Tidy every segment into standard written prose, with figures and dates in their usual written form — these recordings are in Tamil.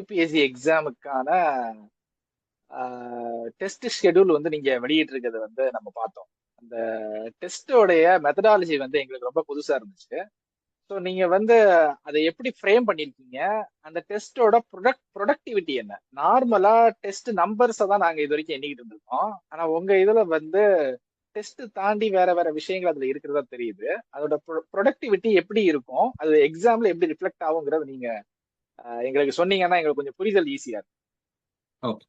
யூபிஎஸ்சி எக்ஸாமுக்கான டெஸ்ட் ஷெட்யூல் வந்து நீங்க வெளியிட்டிருக்கிறத வந்து நம்ம பார்த்தோம். அந்த டெஸ்டோடைய மெத்தடாலஜி வந்து எங்களுக்கு ரொம்ப புதுசா இருந்துச்சு. ஸோ நீங்க வந்து அதை எப்படி ஃப்ரேம் பண்ணிருக்கீங்க? அந்த டெஸ்டோட ப்ரொடக்டிவிட்டி என்ன? நார்மலா டெஸ்ட் நம்பர்ஸை தான் நாங்க இது வரைக்கும் எண்ணிக்கிட்டு இருந்திருக்கோம். ஆனா உங்க இதுல வந்து டெஸ்ட் தாண்டி வேற வேற விஷயங்கள் அதுல இருக்கிறதா தெரியுது. அதோட ப்ரொடக்டிவிட்டி எப்படி இருக்கும்? அது எக்ஸாம்ல எப்படி ரிஃப்ளெக்ட் ஆகுங்கிறத நீங்க எங்களுக்கு சொன்னீங்கன்னா எங்களுக்கு கொஞ்சம் புரிதல் ஈஸியா இருக்கும். ஓகே.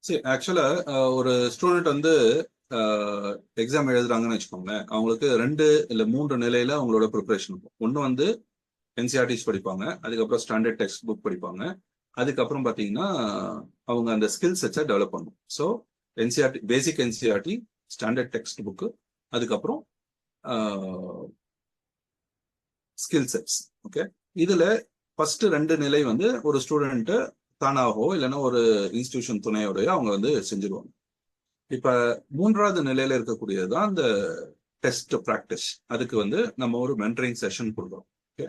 சரி, ஆக்சுவலா ஒரு ஸ்டூடெண்ட் வந்து எக்ஸாம் எழுதுறாங்கன்னு வச்சுக்கோங்களேன். அவங்களுக்கு 2 இல்ல 3 நிலையில அவங்களோட ப்ரிப்பரேஷன் இருக்கும். ஒன்று வந்து என்சிஆர்டிஸ் படிப்பாங்க, அதுக்கப்புறம் ஸ்டாண்டர்ட் டெக்ஸ்ட் புக் படிப்பாங்க, அதுக்கப்புறம் பார்த்தீங்கன்னா அவங்க அந்த ஸ்கில் செட்ஸை டெவலப் பண்ணணும். ஸோ என்சிஆர்டி, பேசிக் என்சிஆர்டி, ஸ்டாண்டர்ட் டெக்ஸ்ட் புக்கு, அதுக்கப்புறம் ஸ்கில் செட்ஸ். ஓகே. இதுல ஃபர்ஸ்ட் 2 நிலை வந்து ஒரு ஸ்டூடெண்ட் தானாகவோ இல்லைன்னா ஒரு இன்ஸ்டிடியூஷன் துணையோடய அவங்க வந்து செஞ்சிருவாங்க. இப்ப 3வது நிலையில இருக்கக்கூடியதுதான் இந்த டெஸ்ட் ப்ராக்டிஸ். அதுக்கு வந்து நம்ம ஒரு மென்டரிங் செஷன் கொடுக்குறோம். ஓகே.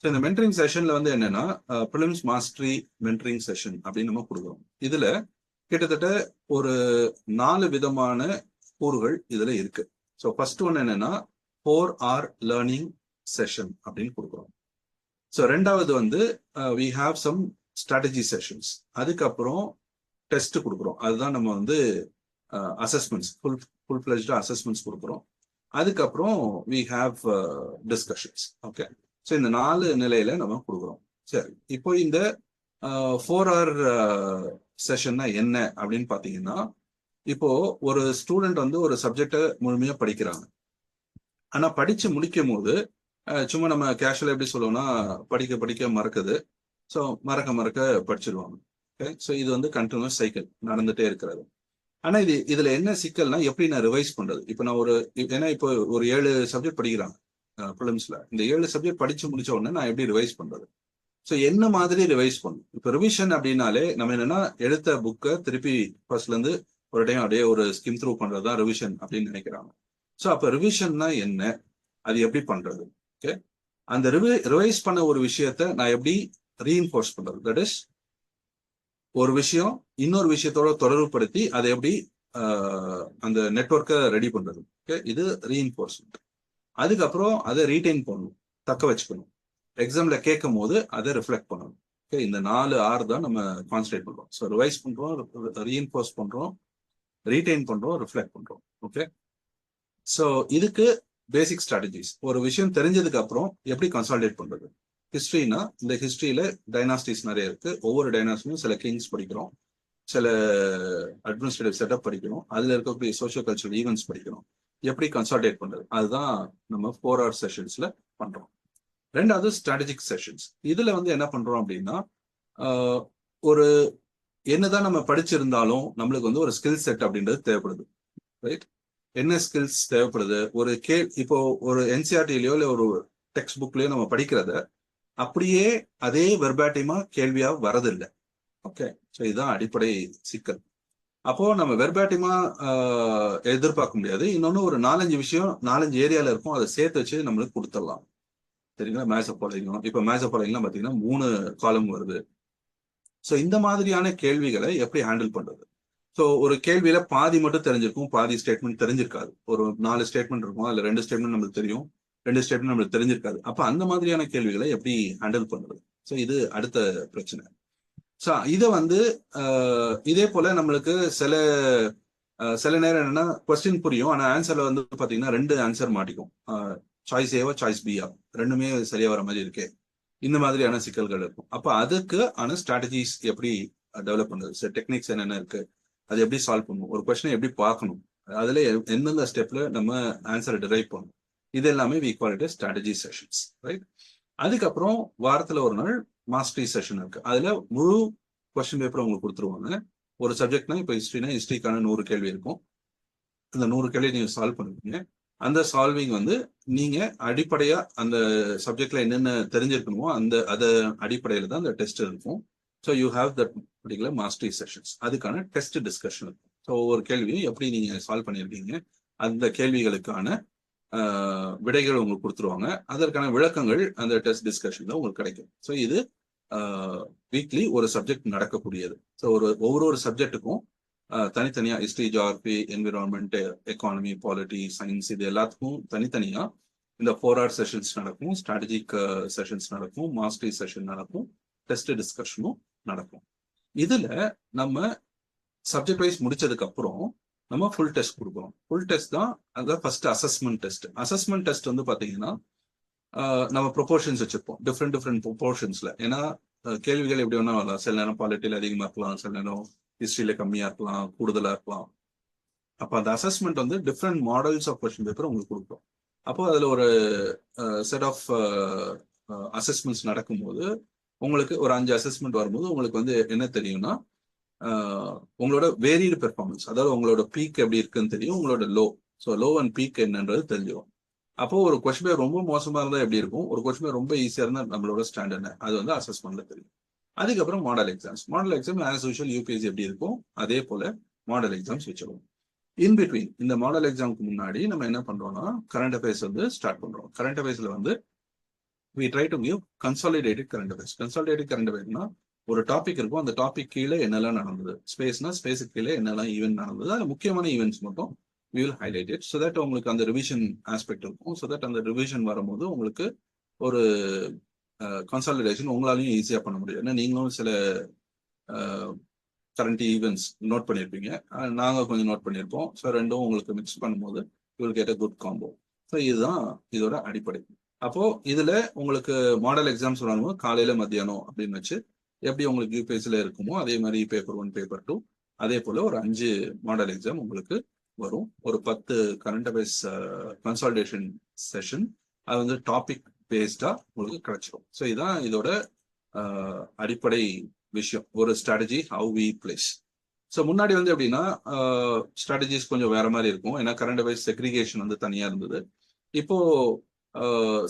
ஸோ இந்த மென்டரிங் செஷன்ல வந்து என்னன்னா ப்ரிலிம்ஸ் மாஸ்டரி மென்டரிங் செஷன் அப்படின்னு நம்ம கொடுக்குறோம். இதுல கிட்டத்தட்ட ஒரு 4 விதமான கூறுகள் இதுல இருக்கு. ஸோ ஃபர்ஸ்ட் ஒன் என்னன்னா 4 hour லேர்னிங் செஷன் அப்படின்னு கொடுக்குறோம். ஸோ 2வது வந்து we have some strategy sessions. அதுக்கப்புறம் டெஸ்ட் கொடுக்குறோம். அதுதான் நம்ம வந்து அசஸ்மெண்ட்ஸ், ஃபுல் ஃபிளெஜ்டு அசஸ்மெண்ட்ஸ் கொடுக்குறோம். அதுக்கப்புறம் we have discussions. Okay. So இந்த 4 நிலையில நம்ம கொடுக்குறோம். சரி, இப்போ இந்த 4 hour செஷன்னா என்ன அப்படின்னு பார்த்தீங்கன்னா, இப்போ ஒரு ஸ்டூடெண்ட் வந்து ஒரு சப்ஜெக்டை முழுமையா படிக்கிறாங்க. ஆனா படிச்சு முடிக்கும் போது சும்மா நம்ம கேஷுவலா எப்படி சொல்லுவோம்னா, படிக்க படிக்க மறக்குது. ஸோ மறக்க மறக்க படிச்சிருவாங்க. ஓகே. ஸோ இது வந்து கண்டினியூஸ் சைக்கிள் நடந்துட்டே இருக்கிறது. ஆனா இதுல என்ன சிக்கல்னா, எப்படி நான் ரிவைஸ் பண்றது? இப்போ நான் ஏன்னா இப்போ ஒரு 7 சப்ஜெக்ட் படிக்கிறாங்க ப்ரிலிம்ஸ்ல. இந்த 7 சப்ஜெக்ட் படிச்சு முடிச்ச உடனே நான் எப்படி ரிவைஸ் பண்றது? ஸோ என்ன மாதிரி ரிவைஸ் பண்ணணும்? இப்போ ரிவிஷன் அப்படின்னாலே நம்ம என்னன்னா, எடுத்த புக்கை திருப்பி ஃபர்ஸ்ட்ல இருந்து ஒரு டைம் அப்படியே ஒரு ஸ்கிம் த்ரூ பண்றதுதான் ரிவிஷன் அப்படின்னு நினைக்கிறாங்க. ஸோ அப்ப ரிவிஷன்னா என்ன? அது எப்படி பண்றது? ஓகே. அந்த ரிவைஸ் பண்ண ஒரு விஷயத்த நான் எப்படி ரீஇன்ஃபோர்ஸ் பண்றது? தட் இஸ், ஒரு விஷயம் இன்னொரு விஷயத்தோட தொடர்புபடுத்தி அதை எப்படி அந்த நெட்வொர்க்கை ரெடி பண்றது. ஓகே. இது ரீஇன்ஃபோர்ஸ்மெண்ட். அதுக்கப்புறம் அதை ரீடைன் பண்ணணும், தக்க வச்சுக்கணும். எக்ஸாம்ல கேட்கும் போது அதை ரிஃப்ளெக்ட் பண்ணணும். ஓகே. இந்த 4 R தான் நம்ம கான்சன்ட்ரேட் பண்றோம். ஸோ ரிவைஸ் பண்றோம், ரீஇன்ஃபோர்ஸ் பண்றோம், ரீடைன் பண்றோம், ரிஃப்ளெக்ட் பண்றோம். ஓகே. ஸோ இதுக்கு பேசிக் ஸ்ட்ராட்டஜிஸ். ஒரு விஷயம் தெரிஞ்சதுக்கு அப்புறம் எப்படி கன்சாலிடேட் பண்றது? ஹிஸ்டரினா, இந்த ஹிஸ்டரியில டைனாஸ்டிஸ் நிறைய இருக்கு. ஒவ்வொரு டைனாஸ்டியும் சில கிங்ஸ் படிக்கிறோம், சில அட்மினிஸ்ட்ரேட்டிவ் செட்டப் படிக்கணும், அதுல இருக்கக்கூடிய சோஷியோ கல்ச்சரல் ஈவெண்ட்ஸ் படிக்கணும். எப்படி கன்சாலிடேட் பண்றது? அதுதான் நம்ம 4 hour செஷன்ஸ்ல பண்றோம். 2வது ஸ்ட்ராட்டஜிக் செஷன்ஸ். இதுல வந்து என்ன பண்றோம் அப்படின்னா, ஒரு என்னதான் நம்ம படிச்சிருந்தாலும் நம்மளுக்கு வந்து ஒரு ஸ்கில் செட் அப்படின்றது தேவைப்படுது. ரைட்? என்ன ஸ்கில்ஸ் தேவைப்படுது? இப்போ ஒரு என்சிஆர்டிலயோ இல்ல ஒரு டெக்ஸ்ட் புக்லயோ நம்ம படிக்கிறத அப்படியே அதே வெர்பாட்டிமா கேள்வியா வரதில்லை. ஓகே. ஸோ இதுதான் அடிப்படை சிக்கல். அப்போ நம்ம வெர்பாட்டிமா எதிர்பார்க்க முடியாது. இன்னொன்னு, ஒரு 4-5 விஷயம் 4-5 ஏரியால இருக்கும், அதை சேர்த்து வச்சு நம்மளுக்கு கொடுத்துடலாம். சரிங்களா? Match following. இப்போ மேட்ச் ஃபாலோயிங்லாம் பார்த்தீங்கன்னா 3 காலம் வருது. ஸோ இந்த மாதிரியான கேள்விகளை எப்படி ஹேண்டில் பண்றது? ஸோ ஒரு கேள்வியில பாதி மட்டும் தெரிஞ்சிருக்கும், பாதி ஸ்டேட்மெண்ட் தெரிஞ்சிருக்காது. ஒரு 4 ஸ்டேட்மெண்ட் இருக்கும், அதுல 2 ஸ்டேட்மெண்ட் நம்மளுக்கு தெரியும், 2 ஸ்டேட்மெண்ட் நம்மளுக்கு தெரிஞ்சிருக்காது. அப்ப அந்த மாதிரியான கேள்விகளை எப்படி ஹேண்டில் பண்றது? ஸோ இது அடுத்த பிரச்சனை. ஸோ இதை வந்து இதே போல நம்மளுக்கு சில நேரம் என்னன்னா, கொஸ்டின் புரியும், ஆனா ஆன்சர்ல வந்து பாத்தீங்கன்னா 2 ஆன்சர் மாட்டிக்கும். சாய்ஸ் ஏவா சாய்ஸ் பியா, ரெண்டுமே சரியா வர மாதிரி இருக்கே. இந்த மாதிரியான சிக்கல்கள் இருக்கும். அப்ப அதுக்கு ஆன ஸ்ட்ராட்டஜிஸ் எப்படி டெவலப் பண்றது? டெக்னிக்ஸ் என்னென்ன இருக்கு, அது எப்படி சால்வ் பண்ணணும், ஒரு கொஸ்டினை எப்படி பார்க்கணும், அதுல எந்தெந்த ஸ்டெப்ல நம்ம ஆன்சரை டிரைவ் பண்ணணும், இது எல்லாமே we call it strategy sessions. Right? அதுக்கப்புறம் வாரத்துல ஒரு நாள் மாஸ்டரி செஷன் இருக்கு. அதுல முழு கொஸ்டின் பேப்பர் உங்களுக்கு கொடுத்துருவாங்க. ஒரு சப்ஜெக்ட்னா, இப்போ ஹிஸ்டரினா ஹிஸ்டரிக்கான 100 கேள்வி இருக்கும். அந்த 100 கேள்வி நீங்க சால்வ் பண்ணுவீங்க. அந்த சால்விங் வந்து நீங்க அடிப்படையா அந்த சப்ஜெக்ட்ல என்னென்ன தெரிஞ்சிருக்கணுமோ அத அடிப்படையில தான் அந்த டெஸ்ட் இருக்கும். So you have that particular mastery sessions. அதுக்கான டெஸ்ட் டிஸ்கஷன் இருக்கும். ஸோ ஒவ்வொரு கேள்வியும் எப்படி நீங்க சால்வ் பண்ணியிருக்கீங்க, அந்த கேள்விகளுக்கான விடைகள் உங்களுக்கு கொடுத்துருவாங்க. அதற்கான விளக்கங்கள் அந்த டெஸ்ட் டிஸ்கஷன்ல உங்களுக்கு கிடைக்கும். ஸோ இது வீக்லி ஒரு சப்ஜெக்ட் நடக்கக்கூடியது. ஸோ ஒவ்வொரு சப்ஜெக்ட்டுக்கும் தனித்தனியா history, geography, environment, economy, polity, science, இது எல்லாத்துக்கும் தனித்தனியா இந்த 4 hour செஷன்ஸ் நடக்கும், ஸ்ட்ராட்டஜிக் செஷன்ஸ் நடக்கும், மாஸ்டரி செஷன் நடக்கும், டெஸ்ட் டிஸ்கஷனும் நடக்கும். இதுல நம்ம சப்ஜெக்ட் வைஸ் முடிச்சதுக்கு அப்புறம் நம்ம ஃபுல் டெஸ்ட் கொடுக்குறோம். ஃபுல் டெஸ்ட் தான் அதான் first assessment test. Assessment test வந்து பாத்தீங்கன்னா நம்ம ப்ரொபோர்ஷன்ஸ் வச்சிருப்போம், டிஃப்ரெண்ட் ப்ரொபோர்ஷன்ஸ்ல. ஏன்னா கேள்விகள் எப்படி வேணா வரலாம். சில நேரம் பாலிட்டியில அதிகமா இருக்கலாம், சில நேரம் ஹிஸ்டரியில கம்மியா இருக்கலாம், கூடுதலா இருக்கலாம். அப்போ அந்த அசஸ்மெண்ட் வந்து different models of question paper உங்களுக்கு கொடுக்கும். அப்போ அதுல ஒரு செட் ஆஃப் அசஸ்மெண்ட்ஸ் நடக்கும்போது உங்களுக்கு ஒரு 5 அசஸ்மெண்ட் வரும்போது உங்களுக்கு வந்து என்ன தெரியும்னா, உங்களோட வேரியடு பெர்ஃபார்மன்ஸ், அதாவது உங்களோட பீக் எப்படி இருக்குன்னு தெரியும், உங்களோட low. So low and peak என்னன்றது தெரிஞ்சிடும். அப்போ ஒரு கொஸ்டின் பேப்பர் ரொம்ப மோசமா இருந்தா எப்படி இருக்கும், ஒரு கொஸ்டின் பேப்பர் ரொம்ப ஈஸியா இருந்தா நம்மளோட ஸ்டாண்டர்ட் அது வந்து அசஸ்மெண்ட்ல தெரியும். அதுக்கப்புறம் model exams. Model exam as usual UPSC எப்படி இருக்கும் அதே போல மாடல் எக்ஸாம்ஸ் வச்சிருவோம். இன் பிட்வீன் இந்த மாடல் எக்ஸாமுக்கு முன்னாடி நம்ம என்ன பண்றோம்னா கரண்ட் அஃபேர்ஸ் வந்து ஸ்டார்ட் பண்றோம். கரண்ட் அஃபேர்ஸ்ல வந்து we try to give consolidated current affairs. Consolidated current affairsனா ஒரு டாபிக் இருக்கும், அந்த டாபிக் கீழே என்னெல்லாம் நடந்தது, ஸ்பேஸ்னா ஸ்பேஸுக்கு கீழே என்னெல்லாம் ஈவென்ட் நடந்தது, அது முக்கியமான ஈவெண்ட்ஸ் மட்டும் we will highlight it so that உங்களுக்கு அந்த ரிவிஷன் ஆஸ்பெக்ட் இருக்கும். ஸோ தட் அந்த ரிவிஷன் வரும்போது உங்களுக்கு ஒரு கன்சாலிடேஷன் உங்களாலையும் ஈஸியா பண்ண முடியும். ஏன்னா நீங்களும் சில கரண்ட் ஈவெண்ட்ஸ் நோட் பண்ணியிருப்பீங்க, நாங்கள் கொஞ்சம் நோட் பண்ணியிருப்போம். ஸோ ரெண்டும் உங்களுக்கு மிக்ஸ் பண்ணும்போது you will get a good combo. So இதுதான் இதோட அடிப்படை. அப்போ இதுல உங்களுக்கு மாடல் எக்ஸாம்ஸ் வரும்போது காலையில மத்தியானம் அப்படின்னு வச்சு எப்படி உங்களுக்கு யூபிஎஸ்சில இருக்குமோ அதே மாதிரி பேப்பர் 1 பேப்பர் 2 அதே போல ஒரு 5 மாடல் எக்ஸாம் உங்களுக்கு வரும். ஒரு 10 கரண்ட் அஃபேர்ஸ் கன்சாலிடேஷன் செஷன், அது வந்து டாபிக் பேஸ்டா உங்களுக்கு கிடைச்சிடும். ஸோ இதுதான் இதோட அடிப்படை விஷயம், ஒரு strategy how we place. So முன்னாடி வந்து எப்படின்னா ஸ்ட்ராட்டஜிஸ் கொஞ்சம் வேற மாதிரி இருக்கும், ஏன்னா கரண்ட் அஃபேர்ஸ் செக்ரிகேஷன் வந்து தனியா இருந்தது. இப்போ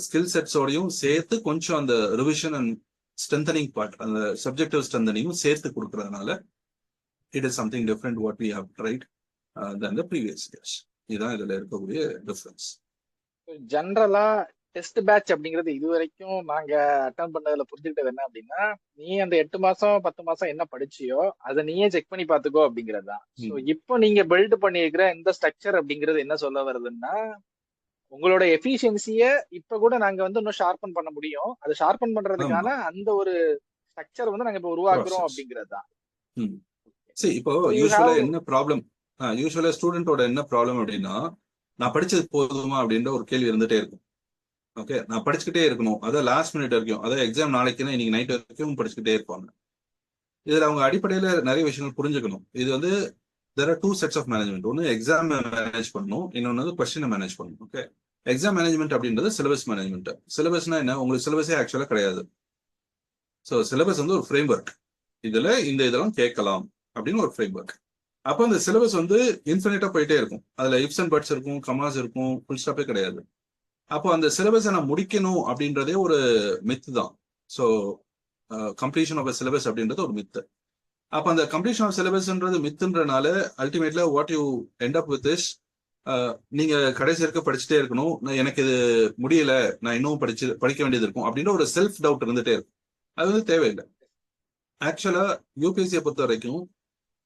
ஸ்கில் செட்ஸோடையும் சேர்த்து கொஞ்சம் அந்த ரிவிஷன் அண்ட் ஸ்ட்ரென்தனிங் பார்ட், அந்த சப்ஜெக்டிவ் ஸ்ட்ரென்தனிங்கும் சேர்த்து கொடுக்கறதுனால it is something different what we have tried then the previous years. இதுதான் இதுல இருக்கக்கூடிய டிஃபரன்ஸ். ஜென்ரலா டெஸ்ட் பேட்ச் அப்படிங்கிறது இது வரைக்கும் நாங்க அட்டன் பண்ணதுல புரிஞ்சுக்கிட்டது என்ன அப்படின்னா, நீ அந்த 8 மாசம் 10 மாசம் என்ன படிச்சியோ அதை நீயே செக் பண்ணி பாத்துக்கோ அப்படிங்கிறது தான். ஸோ இப்போ நீங்க பில்ட் பண்ணியிருக்கிற இந்த ஸ்ட்ரக்சர் அப்படிங்கிறது என்ன சொல்ல வருதுன்னா, உங்களோட எஃபிஷியன்சிய இப்ப கூட நாங்க வந்து இன்னும் ஷார்பன் பண்ண முடியும், அதை ஷார்பன் பண்றதுக்கான அந்த ஒரு ஸ்ட்ரக்சர் வந்து நாங்க இப்ப உருவாக்குறோம் அப்படிங்கிறது தான். சரி, இப்போ யூசுவலா என்ன ப்ராப்ளம், யூசுவலா ஸ்டூடெண்டோட என்ன ப்ராப்ளம் அப்படின்னா, நான் படிச்சது போதுமா அப்படின்ற ஒரு கேள்வி இருந்துட்டே இருக்கும். ஓகே, நான் படிச்சுக்கிட்டே இருக்கணும், அதான் லாஸ்ட் மினிட் வரைக்கும், அதாவது எக்ஸாம் நாளைக்குன்னா இன்னைக்கு நைட் வரைக்கும் படிச்சுக்கிட்டே இருப்பாங்க. இதுல அவங்க அடிப்படையில நிறைய விஷயங்கள் புரிஞ்சுக்கணும். இது வந்து there are 2 sets of management. ஒன்னு எக்ஸாம் மேனேஜ் பண்ணணும், இன்னொன்னு வந்து கொஸ்டினை மேனேஜ் பண்ணணும். ஓகே, எக்ஸாம் மேனேஜ்மெண்ட் அப்படின்றது சிலபஸ் மேனேஜ்மெண்ட். சிலபஸ்னா என்ன, உங்களுக்கு சிலபஸே ஆக்சுவலா கிடையாது. ஸோ சிலபஸ் வந்து ஒரு ஃப்ரேம் ஒர்க், இதுல இதெல்லாம் கேட்கலாம் அப்படின்னு ஒரு ஃப்ரேம் ஒர்க். அப்போ அந்த சிலபஸ் வந்து இன்ஃபினிட்டா போயிட்டே இருக்கும், அதுல இஃப்ஸ் அண்ட் பட்ஸ் இருக்கும், கமாஸ் இருக்கும், ஃபுல் ஸ்டாப்பே கிடையாது. அப்போ அந்த சிலபஸை நான் முடிக்கணும் அப்படின்றதே ஒரு மித்து தான். ஸோ கம்ப்ளீஷன் ஆஃப் சிலபஸ் அப்படின்றது ஒரு மித்து. அப்ப அந்த கம்ப்ளீஷன் ஆஃப் சிலபஸ்ன்றது மித்துன்றனால அல்டிமேட்ல what you end up with is, நீங்க கடைசி வரைக்கும் படிச்சுட்டே இருக்கணும், எனக்கு இது முடியல, நான் இன்னும் படிக்க வேண்டியது இருக்கும் அப்படின்ற ஒரு செல்ஃப் டவுட் இருந்துட்டே இருக்கும். அது வந்து தேவையில்லை. ஆக்சுவலா யூபிஎஸ்சியை பொறுத்த வரைக்கும்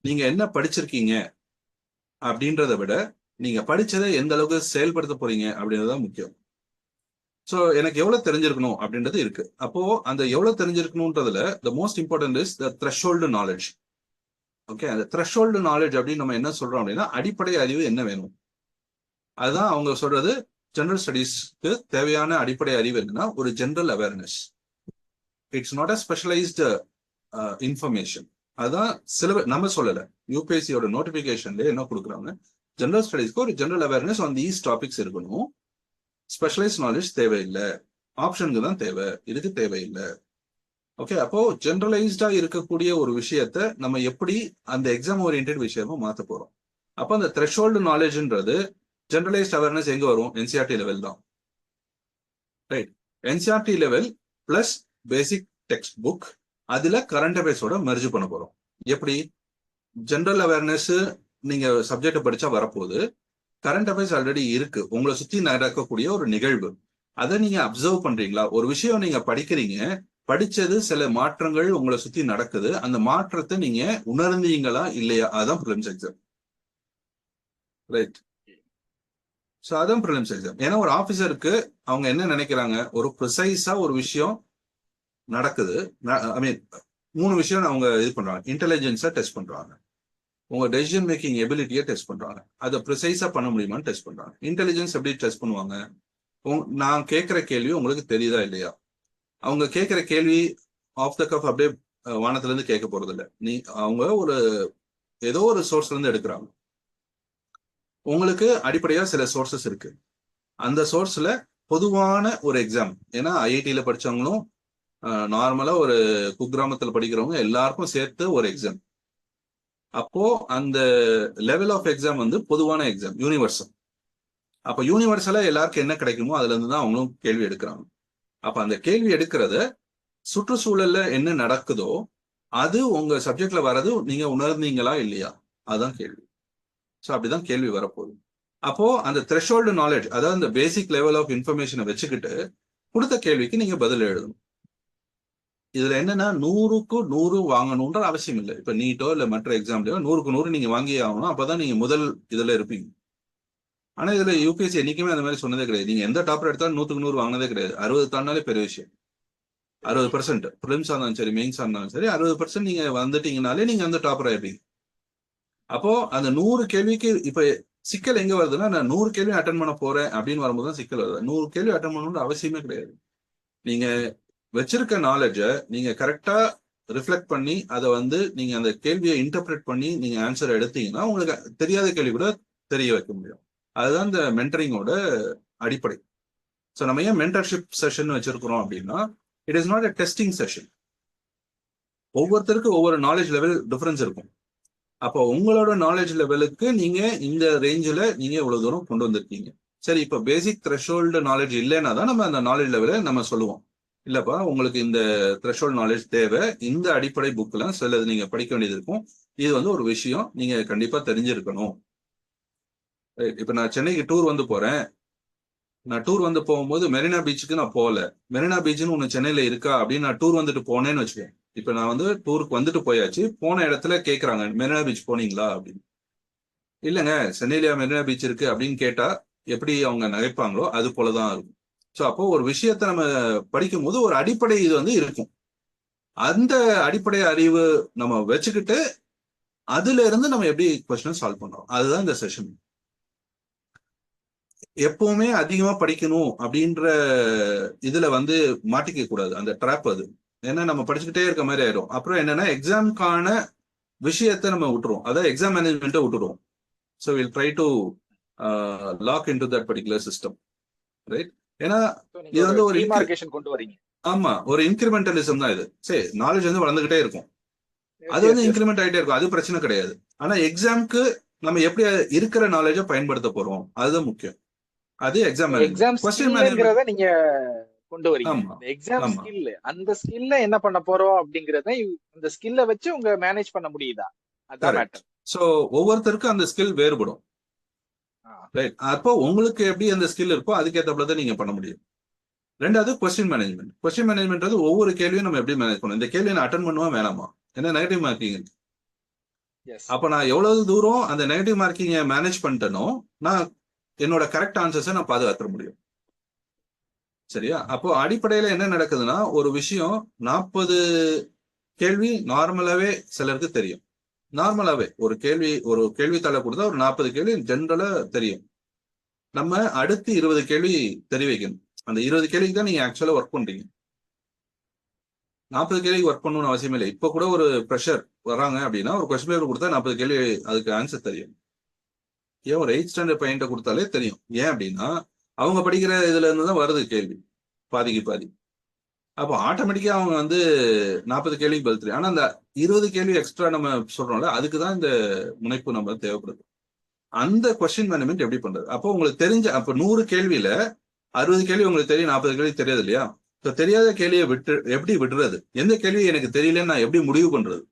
நீங்க என்ன படிச்சிருக்கீங்க அப்படின்றத விட நீங்க படிச்சதை எந்த அளவுக்கு செயல்படுத்த போறீங்க அப்படின்றதுதான் முக்கியம். ஸோ எனக்கு எவ்வளவு தெரிஞ்சிருக்கணும் அப்படின்றது இருக்கு. அப்போ அந்த எவ்வளவு தெரிஞ்சிருக்கணும்ன்றதுல the most important is the threshold knowledge. Okay, அந்த த்ரெஷ்ஹோல்டு நாலேஜ் அப்படின்னு நம்ம என்ன சொல்றோம் அப்படின்னா, அடிப்படை அறிவு என்ன வேணும், அதுதான் அவங்க சொல்றது. ஜெனரல் ஸ்டடீஸ்க்கு தேவையான அடிப்படை அறிவு என்னன்னா ஒரு general awareness. It's not a specialised information. அதுதான் சிலபஸ் நம்ம சொல்லல, யூபிஎஸ்சியோட நோட்டிபிகேஷன்ல என்ன கொடுக்குறாங்க, ஜெனரல் ஸ்டடீஸ்க்கு ஒரு general awareness on these topics இருக்கணும், ஸ்பெஷலைஸ் நாலேஜ் தேவையில்லை, ஆப்ஷனுக்கு தான் தேவை, இதுக்கு தேவையில்லை. ஓகே, அப்போ ஜெனரலைஸ்டா இருக்கக்கூடிய ஒரு விஷயத்த நம்ம எப்படி அந்த எக்ஸாம் ஓரியன்டட் விஷயமா மாத்த போறோம். அப்போ அந்த த்ரெஷ்ஹோல்டு நாலேஜ்ன்றது ஜெனரலைஸ்ட் அவேர்னஸ் எங்க வரும், என்சிஆர்டி லெவல் தான். ரைட், என்சிஆர்டி லெவல் பிளஸ் பேசிக் டெக்ஸ்ட் புக், அதுல கரண்ட் அஃபேர்ஸோட மெர்ஜ் பண்ண போறோம். எப்படி, ஜெனரல் அவேர்னஸ் நீங்க சப்ஜெக்ட் படிச்சா வரப்போகுது, கரண்ட் அஃபேர்ஸ் ஆல்ரெடி இருக்கு, உங்களை சுத்தி நடக்கக்கூடிய ஒரு நிகழ்வு, அதை நீங்க அப்சர்வ் பண்றீங்களா? ஒரு விஷயம் நீங்க படிக்கிறீங்க, படிச்சது சில மாற்றங்கள் உங்களை சுத்தி நடக்குது, அந்த மாற்றத்தை நீங்க உணர்ந்தீங்களா இல்லையா, அதான் ப்ரிலிம்ஸ் எக்ஸாம். ரைட். ஸோ அதான் ப்ரிலிம்ஸ் எக்ஸாம். ஏன்னா ஒரு ஆஃபீஸருக்கு அவங்க என்ன நினைக்கிறாங்க, ஒரு ப்ரிசைஸா ஒரு விஷயம் நடக்குது. ஐ மீன் 3 விஷயம் அவங்க இது பண்றாங்க. இன்டெலிஜென்ஸா டெஸ்ட் பண்றாங்க, உங்க டெசிஷன் மேக்கிங் எபிலிட்டியை டெஸ்ட் பண்றாங்க, அதை ப்ரிசைஸா பண்ண முடியுமான்னு டெஸ்ட் பண்றாங்க. இன்டெலிஜென்ஸ் எப்படி டெஸ்ட் பண்ணுவாங்க, நான் கேட்கிற கேள்வி உங்களுக்கு தெரியுதா இல்லையா. அவங்க கேட்கிற கேள்வி ஆஃப் த கப் அப்படியே வானத்துல இருந்து கேட்க போறது இல்லை. அவங்க ஏதோ ஒரு சோர்ஸ்ல இருந்து எடுக்கிறாங்க. உங்களுக்கு அடிப்படையா சில சோர்சஸ் இருக்கு, அந்த சோர்ஸ்ல பொதுவான ஒரு எக்ஸாம். ஏன்னா ஐஐடியில படிச்சவங்களும் நார்மலா ஒரு குக்கிராமத்துல படிக்கிறவங்க எல்லாருக்கும் சேர்த்து ஒரு எக்ஸாம். அப்போ அந்த லெவல் ஆஃப் எக்ஸாம் வந்து பொதுவான எக்ஸாம், யூனிவர்சல். அப்ப யூனிவர்சலா எல்லாருக்கும் என்ன கிடைக்குமோ அதுல இருந்து தான் அவங்களும் கேள்வி எடுக்கிறாங்க. அப்ப அந்த கேள்வி எடுக்கிறத சுற்றுச்சூழல்ல என்ன நடக்குதோ அது உங்க சப்ஜெக்ட்ல வர்றது நீங்க உணர்ந்தீங்களா இல்லையா, அதுதான் கேள்வி. ஸோ அப்படிதான் கேள்வி வரப்போகுது. அப்போ அந்த த்ரெஷோல்டு நாலேஜ், அதாவது அந்த பேசிக் லெவல் ஆஃப் இன்ஃபர்மேஷனை வச்சுக்கிட்டு கொடுத்த கேள்விக்கு நீங்க பதில் எழுதணும். இதுல என்னன்னா 100க்கு 100 வாங்கணும்ன்ற அவசியம் இல்லை. இப்ப நீட்டோ இல்ல மற்ற எக்ஸாம்லயோ 100க்கு 100 நீங்க வாங்கியே ஆகணும், அப்பதான் நீங்க முதல் இதுல இருப்பீங்க. ஆனா இதுல யூபிஎஸ்சி என்னைக்குமே அந்த மாதிரி சொன்னதே கிடையாது. நீங்க எந்த டாப்பர் எடுத்தாலும் 100க்கு 100 வாங்கினதே கிடையாது. 60 தாண்டாலே பெரிய விஷயம். 60% ப்ரிலிம்ஸா இருந்தாலும் சரி, மெயின்ஸா இருந்தாலும் சரி, 60% நீங்க வந்துட்டீங்கனாலே நீங்க வந்து டாப்பர் ஆயிடுறீங்க. அப்போ அந்த 100 கேள்விக்கு இப்ப சிக்கல் எங்க வருதுன்னா, நான் 100 கேள்வி அட்டன் பண்ண போறேன் அப்படின்னு வரும்போது தான் சிக்கல் வருது. 100 கேள்வி அட்டன் பண்ணணும்னு அவசியமே கிடையாது. நீங்க வச்சிருக்க நாலேஜ நீங்க கரெக்டா ரிஃப்ளெக்ட் பண்ணி அதை வந்து நீங்க அந்த கேள்வியை இன்டர்பிரேட் பண்ணி நீங்க ஆன்சர் எடுத்தீங்கன்னா உங்களுக்கு தெரியாத கேள்வி கூட தெரிய வைக்க முடியும். அதுதான் இந்த மென்டரிங்கோட அடிப்படை. ஸோ நம்ம ஏன் மென்டர்ஷிப் செஷன் வச்சிருக்கிறோம் அப்படின்னா, it is not a testing session. ஒவ்வொருத்தருக்கும் ஒவ்வொரு நாலேஜ் லெவல் டிஃபரன்ஸ் இருக்கும். அப்போ உங்களோட நாலேஜ் லெவலுக்கு நீங்க இந்த ரேஞ்சில் நீங்க இவ்வளவு தூரம் கொண்டு வந்திருக்கீங்க. சரி, இப்போ பேசிக் த்ரெஷோல்டு நாலேஜ் இல்லைன்னா தான் நம்ம அந்த நாலேஜ் லெவலை நம்ம சொல்லுவோம், இல்லப்பா உங்களுக்கு இந்த த்ரெஷோல்டு நாலேஜ் தேவை, இந்த அடிப்படை புக்லாம் சிலது நீங்க படிக்க வேண்டியது இருக்கும், இது வந்து ஒரு விஷயம் நீங்க கண்டிப்பா தெரிஞ்சிருக்கணும். இப்ப நான் சென்னைக்கு டூர் வந்து போறேன், நான் டூர் வந்து போகும்போது மெரினா பீச்சுக்கு நான் போகல, மெரினா பீச்சுன்னு ஒன்று சென்னையில இருக்கா அப்படின்னு நான் டூர் வந்துட்டு போனேன்னு வச்சுக்கேன். இப்ப நான் வந்து டூருக்கு வந்துட்டு போயாச்சு, போன இடத்துல கேட்கறாங்க மெரினா பீச் போனீங்களா அப்படின்னு. இல்லைங்க சென்னையில மெரினா பீச் இருக்கு அப்படின்னு கேட்டா எப்படி அவங்க நகைப்பாங்களோ அது போலதான் இருக்கும். ஸோ அப்போ ஒரு விஷயத்த நம்ம படிக்கும் போது ஒரு அடிப்படை இது வந்து இருக்கும். அந்த அடிப்படை அறிவு நம்ம வச்சுக்கிட்டு அதுல இருந்து நம்ம எப்படி கொஸ்டின் சால்வ் பண்றோம், அதுதான் இந்த செஷன். எப்பவுமே அதிகமா படிக்கணும் அப்படின்ற இதுல வந்து மாட்டிக்க கூடாது, அந்த ட்ராப் அது. ஏன்னா நம்ம படிச்சுக்கிட்டே இருக்க மாதிரி ஆயிடும். அப்புறம் என்னன்னா எக்ஸாம்க்கான விஷயத்தை நம்ம விட்டுருவோம், அதாவது எக்ஸாம் மேனேஜ்மெண்ட்டை விட்டுருவோம். So will try to log in to that particular system, right? ஏன்னா இது வந்து ஒரு டிமார்கேஷன் கொண்டு வரீங்க. ஆமா, ஒரு இன்கிரிமெண்டலிசம் தான் இது. சரி, நாலேஜ் வந்து வளர்ந்துகிட்டே இருக்கும், அது வந்து இன்கிரிமெண்ட் ஆகிட்டே இருக்கும், அது பிரச்சனை கிடையாது. ஆனா எக்ஸாம்க்கு நம்ம எப்படி இருக்கிற நாலேஜை பயன்படுத்த போறோம் அதுதான் முக்கியம். அது எக்ஸாம் மேனேஜ்மெண்ட். கொஸ்டின் மேனேஜ்மெண்ட் நீங்க கொண்டு வரீங்க. எக்ஸாம் ஸ்கில், அந்த ஸ்கில்ல என்ன பண்ண போறோம் அப்படிங்கறத இந்த ஸ்கில்ல வச்சு உங்க மேனேஜ் பண்ண முடியுதா, அதான் மேட்டர். சோ ஒவ்வொருத்தருக்கும் அந்த ஸ்கில் வேறுபடும், ரைட்? அப்போ உங்களுக்கு எப்படி அந்த ஸ்கில் இருக்கோ அதுக்கேற்றப்பல தான் நீங்க பண்ண முடியும். ரெண்டாவது கொஸ்டின் மேனேஜ்மெண்ட். கொஸ்டின் மேனேஜ்மெண்ட் ஒவ்வொரு கேள்வியும் நம்ம எப்படி மேனேஜ் பண்ணணும், இந்த கேள்வியை நான் அட்டன் பண்ணுவா வேணாமா, என்ன நெகட்டிவ் மார்க்கிங். அப்ப நான் எவ்வளவு தூரம் அந்த நெகட்டிவ் மார்க்கிங்கை மேனேஜ் பண்ணிட்டனோ நான் என்னோட கரெக்ட் ஆன்சர்ஸை நான் பாதுகாத்துற முடியும். சரியா? அப்போ அடிப்படையில என்ன நடக்குதுன்னா, ஒரு விஷயம் 40 கேள்வி நார்மலாவே சிலருக்கு தெரியும். நார்மலாவே ஒரு கேள்வித்தாளை கொடுத்தா ஒரு 40 கேள்வி ஜென்ரலா தெரியும். நம்ம அடுத்து 20 கேள்வி தெரிய வைக்கணும். அந்த 20 கேள்விக்கு தான் நீங்க ஆக்சுவலா ஒர்க் பண்றீங்க. 40 கேள்விக்கு ஒர்க் பண்ணணும்னு அவசியம் இல்லை. இப்ப கூட ஒரு ப்ரெஷர் வராங்க அப்படின்னா ஒரு கொஸ்டின் பேப்பர் கொடுத்தா 40 கேள்வி அதுக்கு ஆன்சர் தெரியும். ஏன் ஒரு 8th ஸ்டாண்டர்ட் பையன்ட்ட கொடுத்தாலே தெரியும். ஏன் அப்படின்னா அவங்க படிக்கிற இதுல இருந்து தான் வருது கேள்வி, பாதிக்கு பாதி. அப்போ ஆட்டோமேட்டிக்கா அவங்க வந்து 40 கேள்விக்கு பதில் தெரியும். ஆனா அந்த 20 கேள்வி எக்ஸ்ட்ரா நம்ம சொல்றோம்ல, அதுக்குதான் இந்த முனைப்பு நம்ம தேவைப்படுது. அந்த கொஸ்டின் மேனேஜ்மெண்ட் எப்படி பண்றது? அப்போ உங்களுக்கு தெரிஞ்ச அப்ப 100 கேள்வியில 60 கேள்வி உங்களுக்கு தெரியும், 40 கேள்வி தெரியாது இல்லையா? தெரியாத கேள்வியை எப்படி விடுறது? எந்த கேள்வி எனக்கு தெரியலன்னு நான் எப்படி முடிவு பண்றது?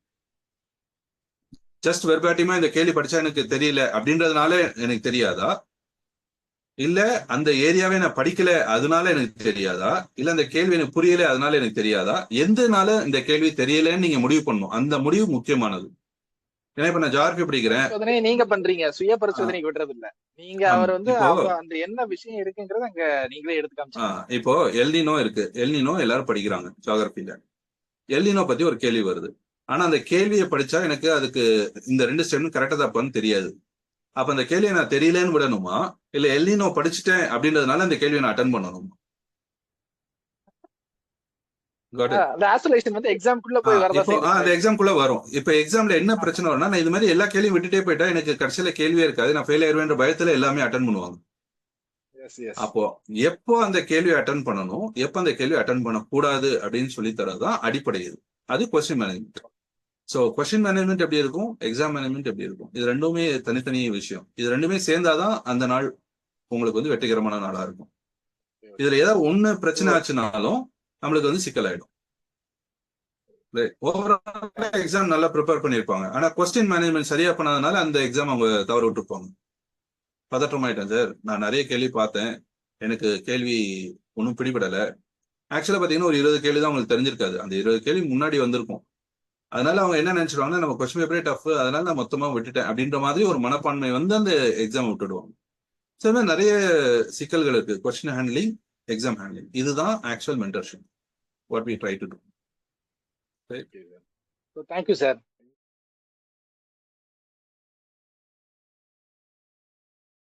ஜஸ்ட் வெர்பாட்டிமா இந்த கேள்வி படிச்சா எனக்கு தெரியல அப்படின்றதுனால எனக்கு தெரியாதா? இல்ல அந்த ஏரியாவே நான் படிக்கல அதனால எனக்கு தெரியாதா, இல்ல அந்த கேள்வி எனக்கு புரியல அதனால எனக்கு தெரியாதா, எந்தனால இந்த கேள்வி தெரியலன்னு நீங்க முடிவு பண்ணணும். அந்த முடிவு முக்கியமானது. ஏன்னா இப்ப நான் ஜியாகிரபி படிக்கிறேன். பரிசோதனையை நீங்க பண்றீங்க, சுய ஆஹ் பரிசோதனைக்கு விடுறது இல்ல. நீங்க ஆமா. அவர் வந்து இப்போ அந்த என்ன விஷயம் இருக்குங்கிறத அங்க நீங்களே எடுத்து காமிச்சிட்டீங்க. இப்போ எல்னினோ இருக்கு. எல்னினோ எல்லாரும் படிக்கிறாங்க ஜியாகிரபில. எல்னினோ பத்தி ஒரு கேள்வி வருது. ஆனா அந்த கேள்வியை படிச்சா எனக்கு அதுக்கு இந்த 2 ஸ்டெப் கரெக்டா தப்பான்னு தெரியாது. அப்ப அந்த கேள்வியை நான் தெரியலன்னு விடணுமா, இல்ல எல்னினோ படிச்சுட்டேன் அப்படின்றதுனால அந்த கேள்வியை நான் அட்டன் பண்ணணுமா? Got it? அந்த ஆசோலேஷன் வந்து எக்ஸாம்க்குள்ள போய் வரதா இப்போ செய்யுது அந்த சார். எக்ஸாம்குள்ள வரும். இப்ப எக்ஸாம்ல என்ன ஆமா. பிரச்சனை வரும்னா, நான் இது மாதிரி எல்லா கேள்வியும் விட்டுட்டே போயிட்டா எனக்கு கடைசியில கேள்வியே இருக்காது. நான் ஃபெயில் ஆயிருவேன்ற பயத்துல எல்லாமே அட்டன் பண்ணுவாங்க. Yes yes. அப்போ எப்போ அந்த கேள்வியை அட்டன் பண்ணணும், எப்போ அந்த கேள்வி அட்டன் பண்ணக்கூடாது அப்படின்னு சொல்லி தரதான் அடிப்படை இது. அது question management. So question management எப்படி இருக்கும், எக்ஸாம் மேனேஜ்மெண்ட் எப்படி இருக்கும், இது ரெண்டுமே தனித்தனி விஷயம். இது ரெண்டுமே சேர்ந்தாதான் அந்த நாள் உங்களுக்கு வந்து வெற்றிகரமான நாளா இருக்கும். இதுல ஏதாவது ஒண்ணு பிரச்சனை ஆச்சுனாலும் நம்மளுக்கு வந்து சிக்கலாயிடும். ஓவரால் எக்ஸாம் நல்லா ப்ரிப்பேர் பண்ணிருப்பாங்க, ஆனா கொஸ்டின் மேனேஜ்மெண்ட் சரியா பண்ணாதனால அந்த எக்ஸாம் அவங்க தவற விட்டுருப்பாங்க. பதற்றமாயிட்டேன் சார், நான் நிறைய கேள்வி பார்த்தேன், எனக்கு கேள்வி ஒன்றும் பிடிபடல. ஆக்சுவலா பாத்தீங்கன்னா ஒரு 20 கேள்வி தான் உங்களுக்கு தெரிஞ்சிருக்காது, அந்த 20 கேள்வி முன்னாடி வந்திருக்கும். அதனால அவங்க என்ன நினைச்சிருவாங்கன்னா நம்ம கொஸ்டின் பேப்பரே டஃப், அதனால நான் மொத்தமா விட்டுட்டேன் அப்படின்ற மாதிரி ஒரு மனப்பான்மை வந்து அந்த எக்ஸாம் விட்டுடுவாங்க. ஸோ இந்த மாதிரி நிறைய சிக்கல்கள் இருக்கு. கொஸ்டின் ஹேண்ட்லிங், எக்ஸாம் ஹேண்ட்லிங், இதுதான் actual mentorship what we try to do. Thank you sir.